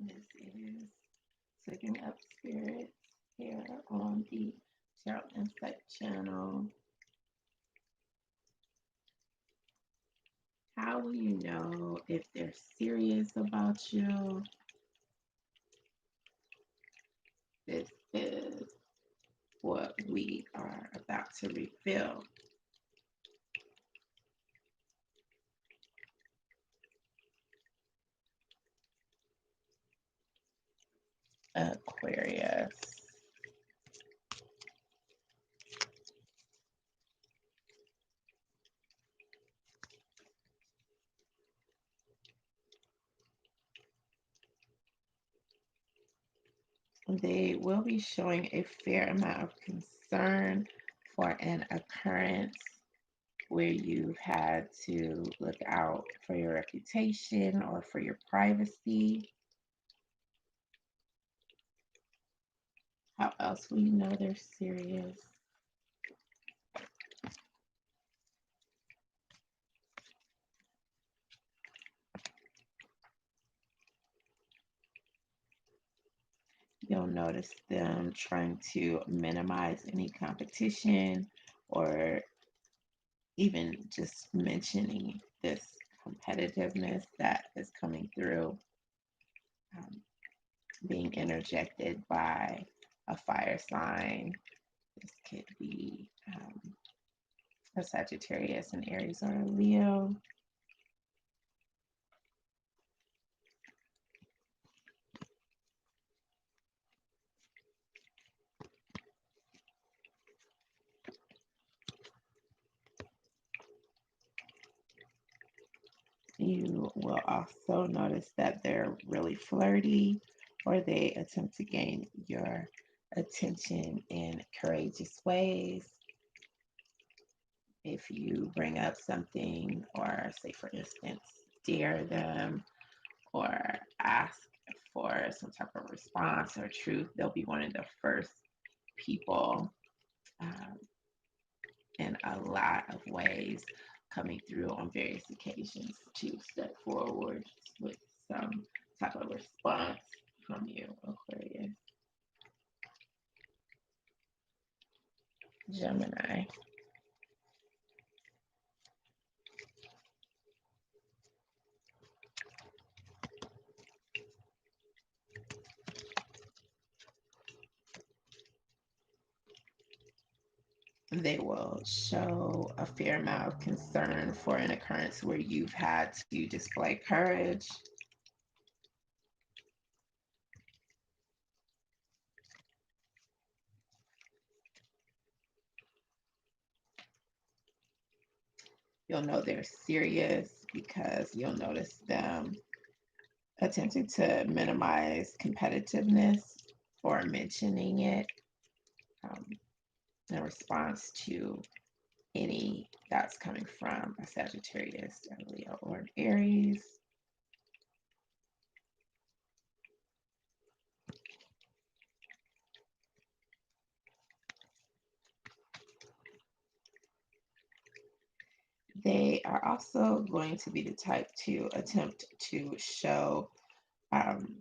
This is Sweeping Up Spirits here on the Tarot Insight channel. How will you know if they're serious about you? This is what we are about to reveal. Aquarius. They will be showing a fair amount of concern for an occurrence where you've had to look out for your reputation or for your privacy. How else will you know they're serious? You'll notice them trying to minimize any competition or even just mentioning this competitiveness that is coming through, um, being interjected by a fire sign. This could be a Sagittarius, an Aries, or a Leo. You will also notice that they're really flirty or they attempt to gain your attention in courageous ways. If you bring up something, or say, for instance, dare them or ask for some type of response or truth, they'll be one of the first people um, in a lot of ways coming through on various occasions to step forward with some type of response from you, Aquarius. Gemini. They will show a fair amount of concern for an occurrence where you've had to display courage. You'll know they're serious because you'll notice them attempting to minimize competitiveness or mentioning it um, in response to any that's coming from a Sagittarius, a Leo, or an Aries. They are also going to be the type to attempt to show um,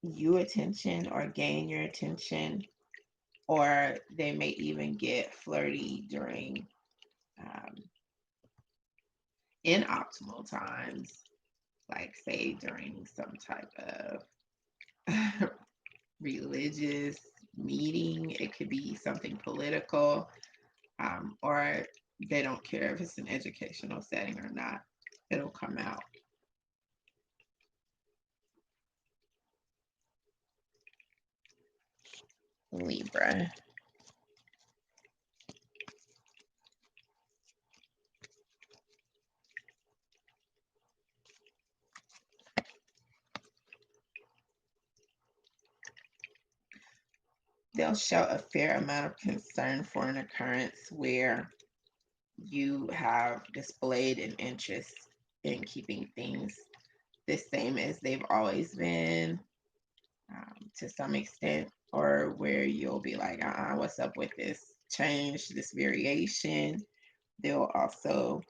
you attention or gain your attention, or they may even get flirty during um, inoptimal times, like say during some type of religious meeting. It could be something political, or they don't care if it's an educational setting or not. It'll come out. Libra. They'll show a fair amount of concern for an occurrence where you have displayed an interest in keeping things the same as they've always been, to some extent, or where you'll be like, what's up with this change, this variation? They'll also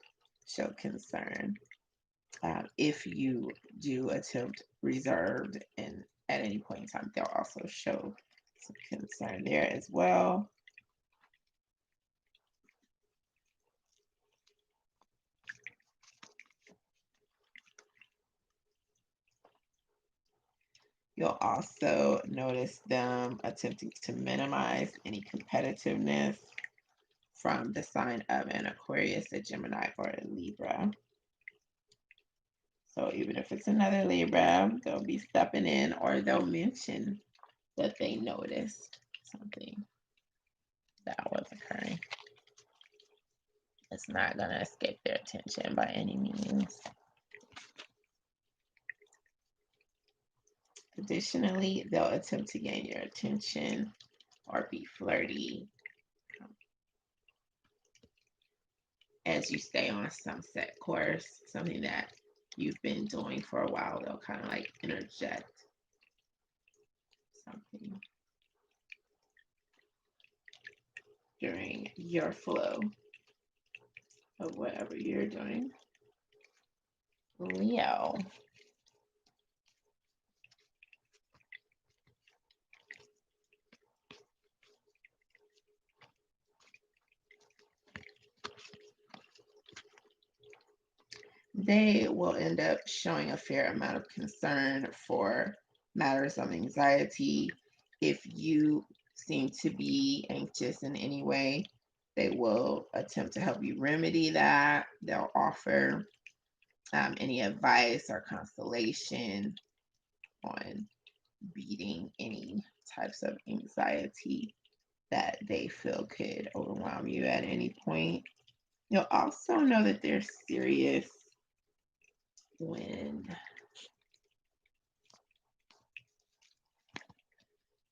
show concern. If you do attempt reserved and at any point in time, they'll also show some concern there as well. You'll also notice them attempting to minimize any competitiveness from the sign of an Aquarius, a Gemini, or a Libra. So even if it's another Libra, they'll be stepping in, or they'll mention that they noticed something that was occurring. It's not going to escape their attention by any means. Additionally, they'll attempt to gain your attention or be flirty as you stay on some set course, something that you've been doing for a while. They'll kind of like interject something during your flow of whatever you're doing. Leo. They will end up showing a fair amount of concern for matters of anxiety. If you seem to be anxious in any way, they will attempt to help you remedy that. They'll offer any advice or consolation on beating any types of anxiety that they feel could overwhelm you at any point. You'll also know that they're serious when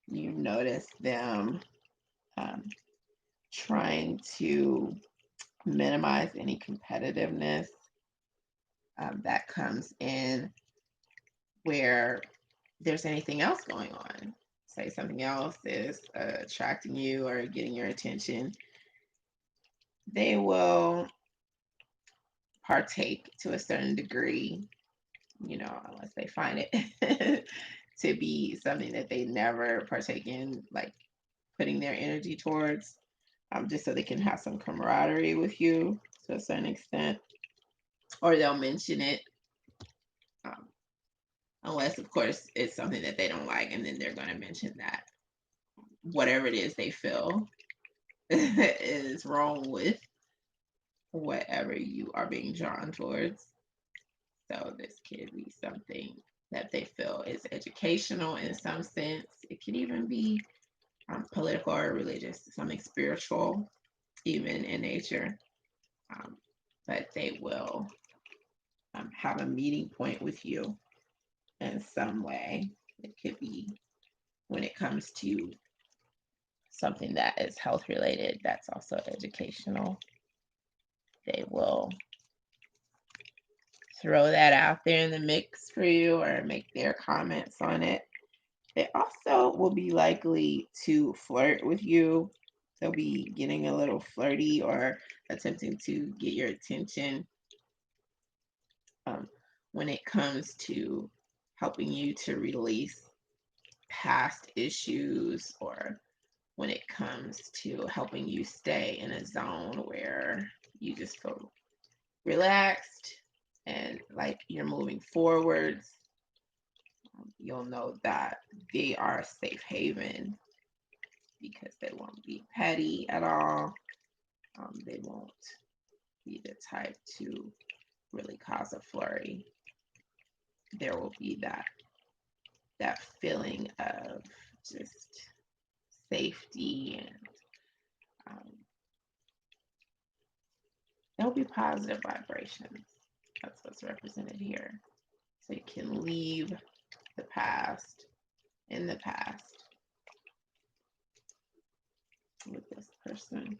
you notice them trying to minimize any competitiveness that comes in where there's anything else going on. Say something else is attracting you or getting your attention. They will partake to a certain degree, unless they find it to be something that they never partake in, like putting their energy towards, just so they can have some camaraderie with you to a certain extent, or they'll mention it, unless, of course, it's something that they don't like, and then they're going to mention that whatever it is they feel is wrong with whatever you are being drawn towards. So this could be something that they feel is educational in some sense. It could even be political or religious, something spiritual, even in nature. But they will have a meeting point with you in some way. It could be when it comes to something that is health related, that's also educational. They will throw that out there in the mix for you or make their comments on it. They also will be likely to flirt with you. They'll be getting a little flirty or attempting to get your attention when it comes to helping you to release past issues, or when it comes to helping you stay in a zone where you just feel relaxed and like you're moving forwards. You'll know that they are a safe haven because they won't be petty at all. They won't be the type to really cause a flurry. There will be that feeling of just safety, and there'll be positive vibrations. That's what's represented here. So you can leave the past in the past with this person.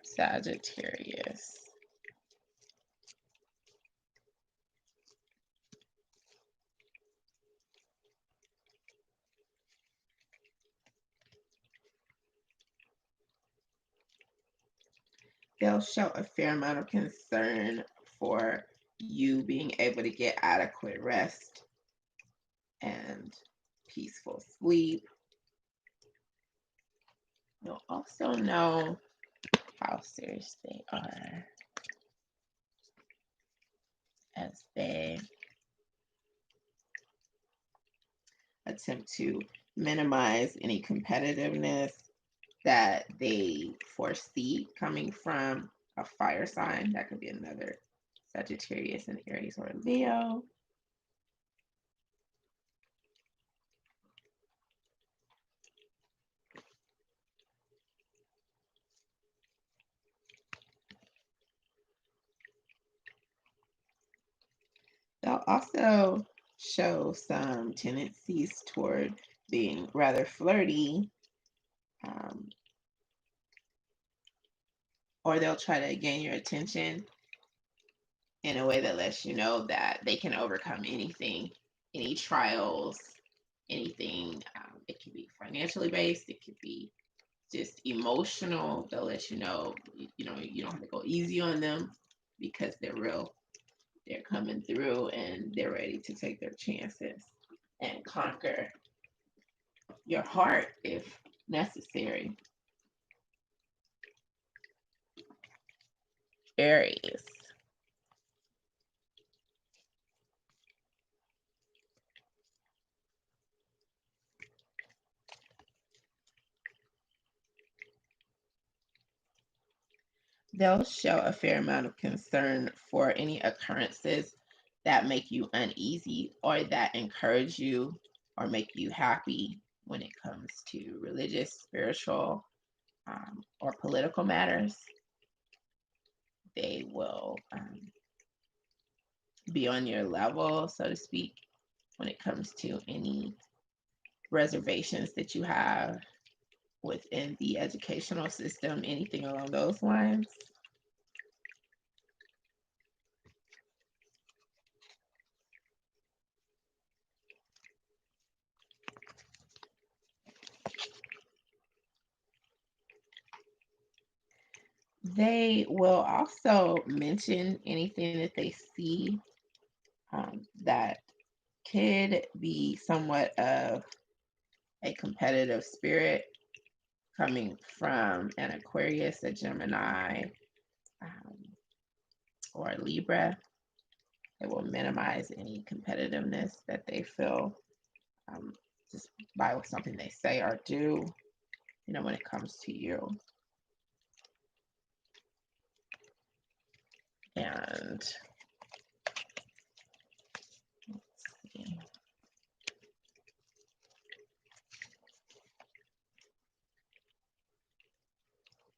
Sagittarius. They'll show a fair amount of concern for you being able to get adequate rest and peaceful sleep. You'll also know how serious they are as they attempt to minimize any competitiveness that they foresee coming from a fire sign. That could be another Sagittarius, and Aries, or Leo. They'll also show some tendencies toward being rather flirty, or they'll try to gain your attention in a way that lets you know that they can overcome anything, any trials, anything. It could be financially based, it could be just emotional. They'll let you know, you don't have to go easy on them because they're real. They're coming through and they're ready to take their chances and conquer your heart if necessary. Aries. They'll show a fair amount of concern for any occurrences that make you uneasy or that encourage you or make you happy when it comes to religious, spiritual, or political matters. They will be on your level, so to speak, when it comes to any reservations that you have within the educational system, anything along those lines. They will also mention anything that they see that could be somewhat of a competitive spirit coming from an Aquarius, a Gemini, um, or a Libra. It will minimize any competitiveness that they feel just by something they say or do, when it comes to you. And let's see.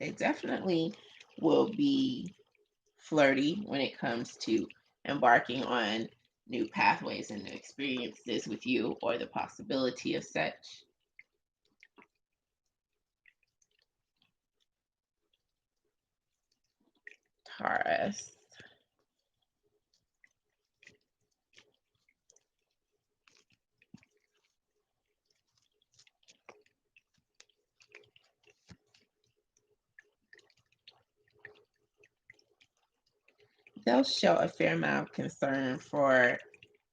They definitely will be flirty when it comes to embarking on new pathways and new experiences with you, or the possibility of such. Taurus. They'll show a fair amount of concern for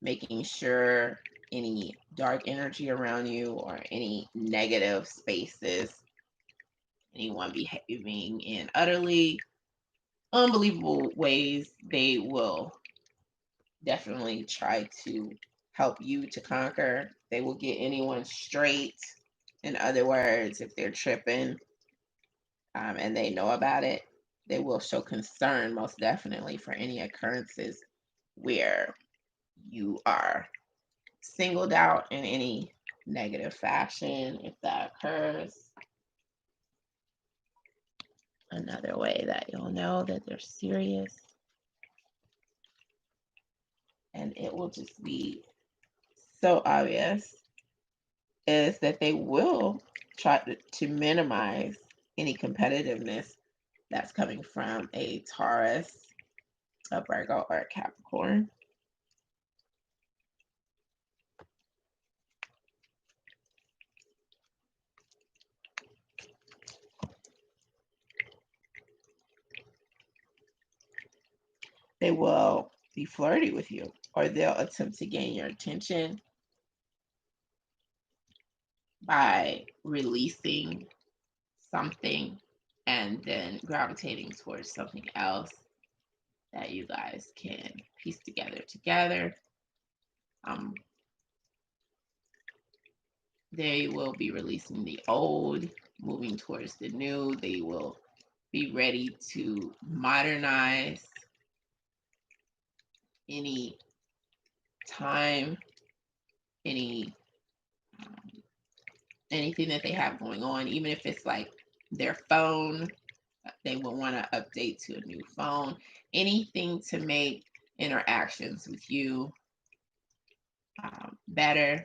making sure any dark energy around you or any negative spaces, anyone behaving in utterly unbelievable ways, they will definitely try to help you to conquer. They will get anyone straight. In other words, if they're tripping and they know about it, they will show concern most definitely for any occurrences where you are singled out in any negative fashion if that occurs. Another way that you'll know that they're serious, and it will just be so obvious, is that they will try to minimize any competitiveness that's coming from a Taurus, a Virgo, or a Capricorn. They will be flirty with you, or they'll attempt to gain your attention by releasing something and then gravitating towards something else that you guys can piece together. They will be releasing the old, moving towards the new. They will be ready to modernize any time, any anything that they have going on, even if it's like their phone, they will want to update to a new phone. Anything to make interactions with you better.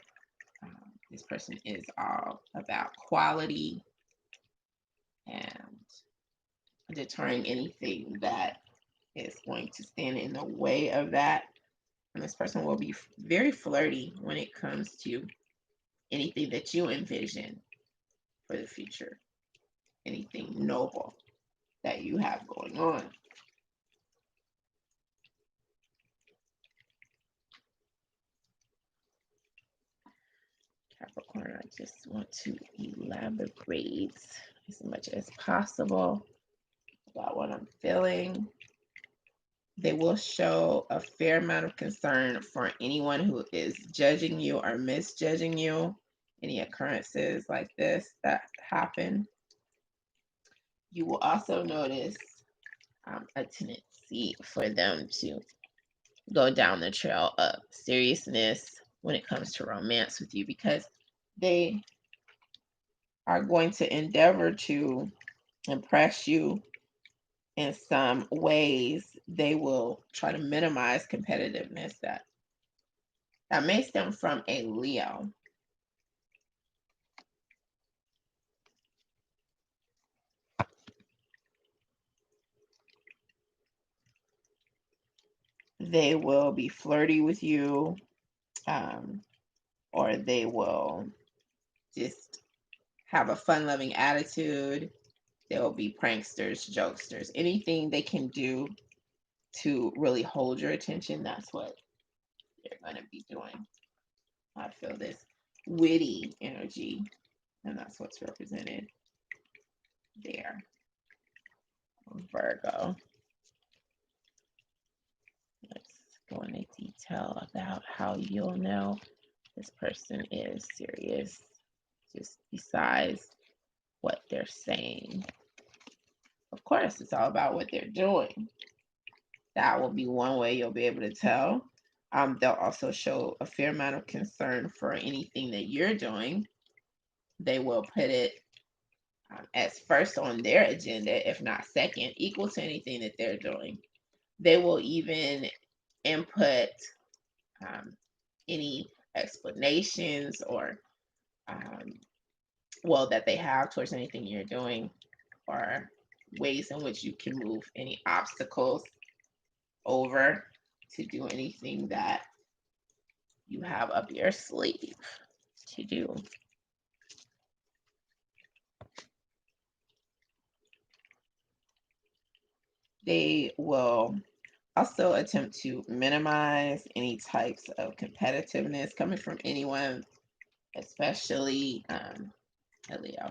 This person is all about quality and deterring anything that is going to stand in the way of that. And this person will be very flirty when it comes to anything that you envision for the future, anything noble that you have going on. Capricorn, I just want to elaborate as much as possible about what I'm feeling. They will show a fair amount of concern for anyone who is judging you or misjudging you. Any occurrences like this that happen. You will also notice a tendency for them to go down the trail of seriousness when it comes to romance with you, because they are going to endeavor to impress you in some ways. They will try to minimize competitiveness that may stem from a Leo. They will be flirty with you, or they will just have a fun-loving attitude. They will be pranksters, jokesters, anything they can do to really hold your attention. That's what they're going to be doing. I feel this witty energy, and that's what's represented there. Virgo. Let's go into detail about how you'll know this person is serious, just besides what they're saying. Of course, it's all about what they're doing. That will be one way you'll be able to tell. They'll also show a fair amount of concern for anything that you're doing. They will put it as first on their agenda, if not second, equal to anything that they're doing. They will even input any explanations or that they have towards anything you're doing, or ways in which you can move any obstacles over to do anything that you have up your sleeve to do. They will also attempt to minimize any types of competitiveness coming from anyone, especially a Leo.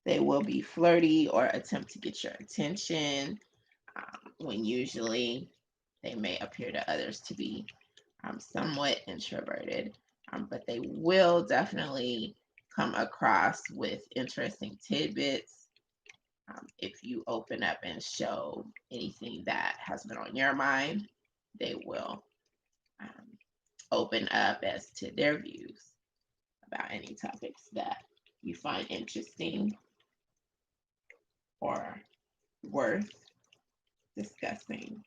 They will be flirty or attempt to get your attention, when usually they may appear to others to be somewhat introverted, but they will definitely come across with interesting tidbits. If you open up and show anything that has been on your mind, they will open up as to their views about any topics that you find interesting or worth discussing.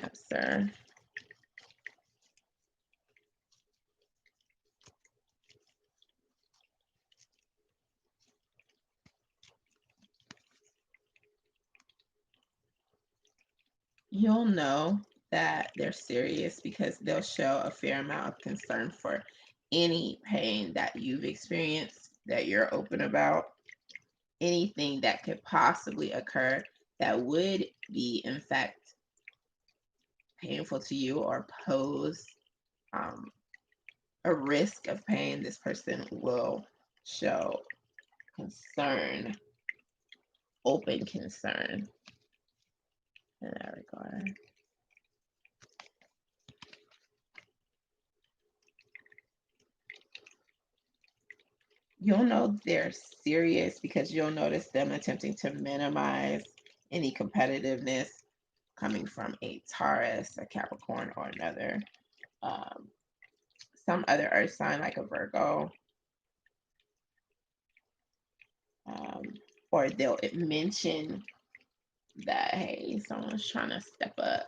Cancer. You'll know that they're serious because they'll show a fair amount of concern for any pain that you've experienced that you're open about, anything that could possibly occur that would be, in fact, painful to you or pose um, a risk of pain. This person will show concern, open concern in that regard. You'll know they're serious because you'll notice them attempting to minimize any competitiveness coming from a Taurus, a Capricorn, or another, um, some other earth sign like a Virgo. Um, or they'll mention that, hey, someone's trying to step up.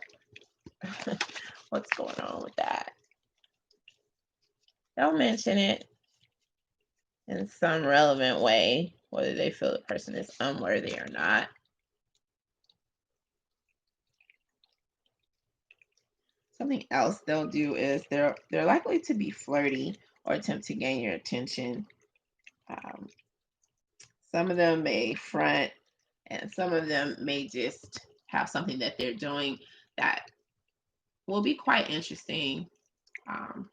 What's going on with that? They'll mention it in some relevant way, whether they feel the person is unworthy or not. Something else they'll do is they're likely to be flirty or attempt to gain your attention. Um, some of them may front, and some of them may just have something that they're doing that will be quite interesting. Um,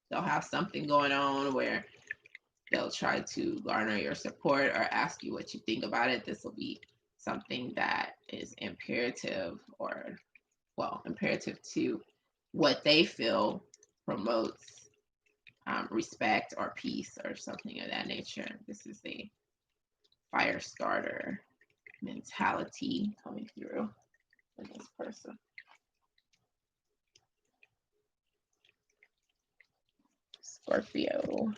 they'll have something going on where they'll try to garner your support or ask you what you think about it. This will be something that is imperative, or, well, imperative to what they feel promotes respect or peace or something of that nature. This is a fire starter mentality coming through in this person. Scorpio.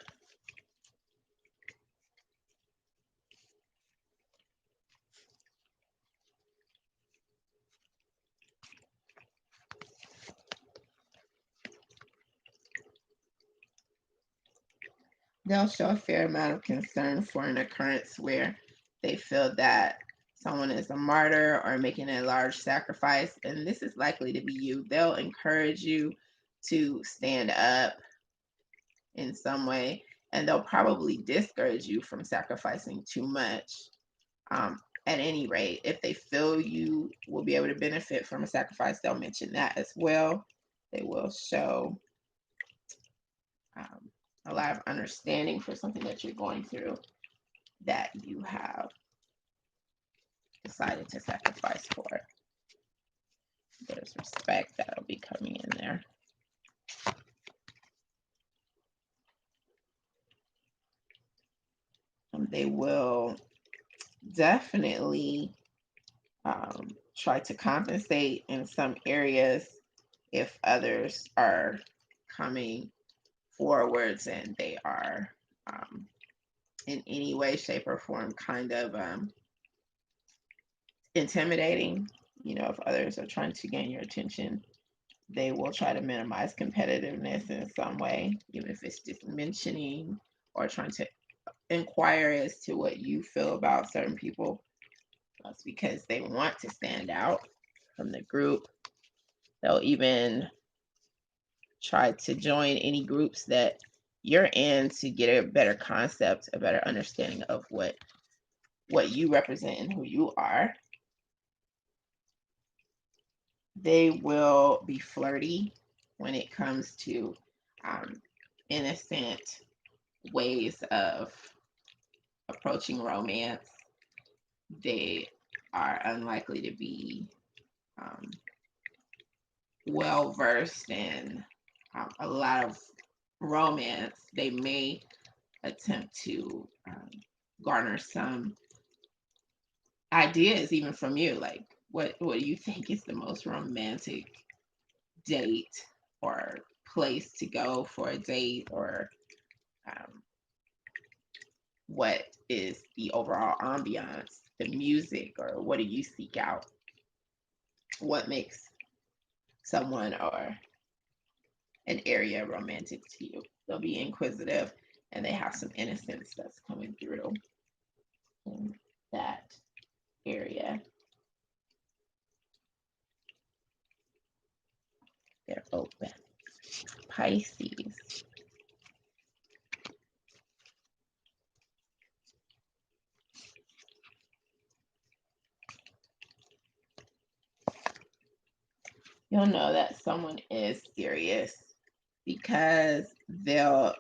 They'll show a fair amount of concern for an occurrence where they feel that someone is a martyr or making a large sacrifice, and this is likely to be you. They'll encourage you to stand up in some way, and they'll probably discourage you from sacrificing too much. At any rate, if they feel you will be able to benefit from a sacrifice, they'll mention that as well. They will show um, a lot of understanding for something that you're going through that you have decided to sacrifice for. There's respect that'll be coming in there. They will definitely try to compensate in some areas if others are coming forwards and they are in any way, shape, or form kind of intimidating. You know, if others are trying to gain your attention, they will try to minimize competitiveness in some way, even if it's just mentioning or trying to inquire as to what you feel about certain people. That's because they want to stand out from the group. They'll even try to join any groups that you're in to get a better concept, a better understanding of what you represent and who you are. They will be flirty when it comes to innocent ways of approaching romance. They are unlikely to be well versed in a lot of romance. They may attempt to garner some ideas even from you, like what do you think is the most romantic date or place to go for a date, or um, what is the overall ambiance, the music, or what do you seek out? What makes someone or an area romantic to you? They'll be inquisitive and they have some innocence that's coming through in that area. Pisces. You'll know that someone is serious because they'll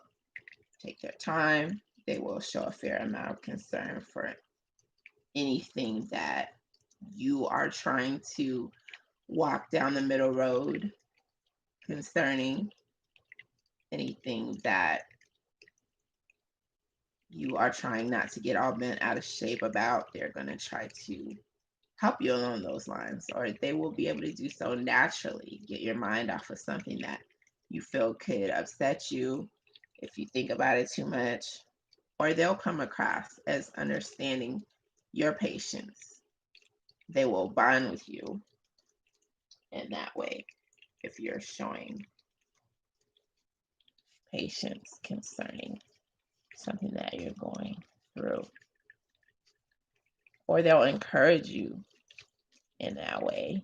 take their time. They will show a fair amount of concern for anything that you are trying to walk down the middle road concerning, anything that you are trying not to get all bent out of shape about. They're going to try to help you along those lines, or they will be able to do so naturally. Get your mind off of something that you feel could upset you if you think about it too much, or they'll come across as understanding your patience. They will bond with you in that way if you're showing patience concerning something that you're going through. Or they'll encourage you in that way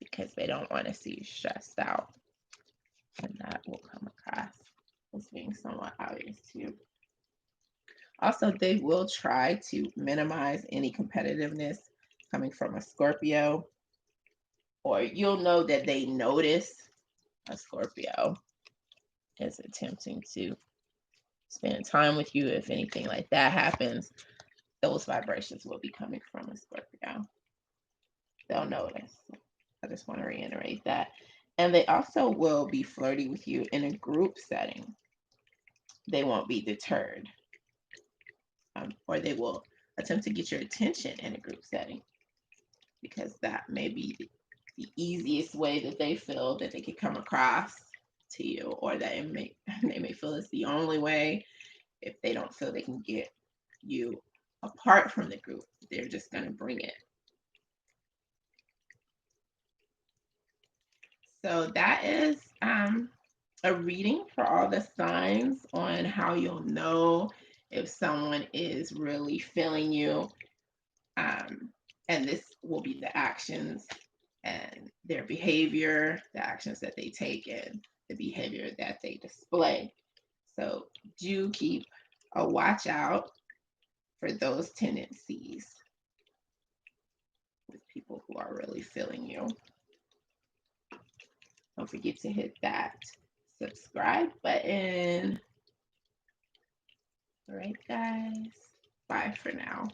because they don't want to see you stressed out. And that will come across as being somewhat obvious too. Also, they will try to minimize any competitiveness coming from a Scorpio, or you'll know that they notice a Scorpio is attempting to spend time with you. If anything like that happens, those vibrations will be coming from a Scorpio. They'll notice. I just want to reiterate that. And they also will be flirty with you in a group setting. They won't be deterred. Or they will attempt to get your attention in a group setting, because that may be the easiest way that they feel that they can come across to you, or that they may feel it's the only way. If they don't feel they can get you apart from the group, they're just going to bring it. So that is a reading for all the signs on how you'll know if someone is really feeling you. And this will be the actions and their behavior, the actions that they take, and the behavior that they display. So do keep a watch out for those tendencies with people who are really feeling you. Don't forget to hit that subscribe button. All right, guys. Bye for now.